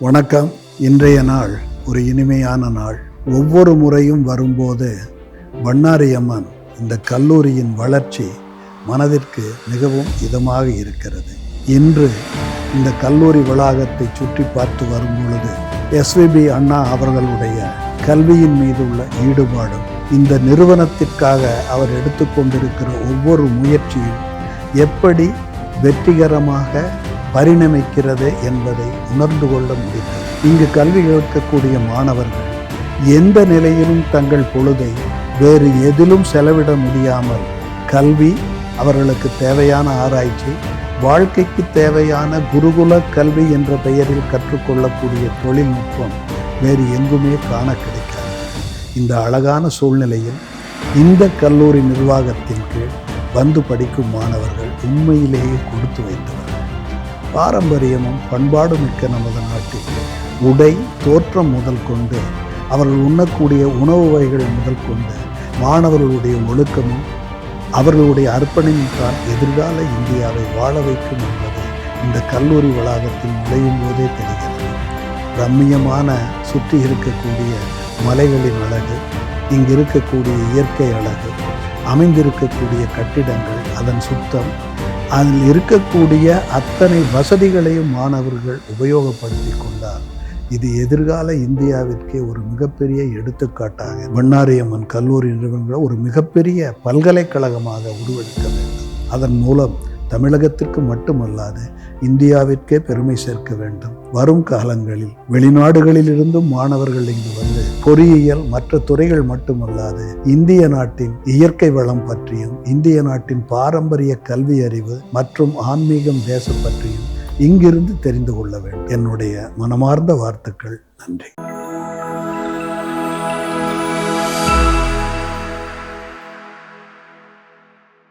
வணக்கம். இன்றைய நாள் ஒரு இனிமையான நாள். ஒவ்வொரு முறையும் வரும்போது பண்ணாரியம்மன் இந்த கல்லூரியின் வளர்ச்சி மனதிற்கு மிகவும் இதமாக இருக்கிறது. இன்று இந்த கல்லூரி வளாகத்தை சுற்றி பார்த்து வரும் பொழுது எஸ்விபி அண்ணா அவர்களுடைய கல்வியின் மீது உள்ள ஈடுபாடும் இந்த நிறுவனத்திற்காக அவர் எடுத்துக்கொண்டிருக்கிற ஒவ்வொரு முயற்சியும் எப்படி வெற்றிகரமாக பரிணமிக்கிறது என்பதை உணர்ந்து கொள்ள முடிகிறது. இங்கு கல்வி கற்கக்கூடிய மாணவர்கள் எந்த நிலையிலும் தங்கள் பொழுதை வேறு எதிலும் செலவிட முடியாமல் கல்வி, அவர்களுக்கு தேவையான ஆராய்ச்சி, வாழ்க்கைக்கு தேவையான குருகுல கல்வி என்ற பெயரில் கற்றுக்கொள்ளக்கூடிய தொழில்நுட்பம் வேறு எங்குமே காண கிடைக்காது. இந்த அழகான சூழ்நிலையில் இந்த கல்லூரி நிர்வாகத்தின் கீழ் வந்து படிக்கும் மாணவர்கள் உண்மையிலேயே கொடுத்து வைத்தவர். பாரம்பரியமும் பண்பாடு மிக்க நமது நாட்டில் உடை, தோற்றம் முதல் கொண்டு அவர்கள் உண்ணக்கூடிய உணவு வகைகள் முதல் கொண்டு மாணவர்களுடைய ஒழுக்கமும் அவர்களுடைய அர்ப்பணிப்பும் தான் எதிர்கால இந்தியாவை வாழ வைக்கும் என்பது இந்த கல்லூரி வளாகத்தில் நுழையும் போதே தெரிகிறது. ரம்மியமான சுற்றி இருக்கக்கூடிய மலைகளின் அழகு, இங்கு இருக்கக்கூடிய இயற்கை அழகு, அமைந்திருக்கக்கூடிய கட்டிடங்கள், அதன் சுத்தம், அதில் இருக்கக்கூடிய அத்தனை வசதிகளையும் மாணவர்கள் உபயோகப்படுத்தி கொண்டால் இது எதிர்கால இந்தியாவிற்கே ஒரு மிகப்பெரிய எடுத்துக்காட்டாக பண்ணாரியம்மன் கல்லூரி நிறுவனங்கள் ஒரு மிகப்பெரிய பல்கலைக்கழகமாக உருவெடுக்க வேண்டும். அதன் மூலம் தமிழகத்திற்கு மட்டுமல்லாது இந்தியாவிற்கே பெருமை சேர்க்க வேண்டும். வரும் காலங்களில் வெளிநாடுகளில் இருந்தும் மாணவர்கள் இங்கு வந்து பொறியியல், மற்ற துறைகள் மட்டுமல்லாது இந்திய நாட்டின் இயற்கை வளம் பற்றியும் இந்திய நாட்டின் பாரம்பரிய கல்வி அறிவு மற்றும் ஆன்மீகம் தேசம் பற்றியும் இங்கிருந்து தெரிந்து கொள்ள வேண்டும். என்னுடைய மனமார்ந்த வாழ்த்துக்கள். நன்றி.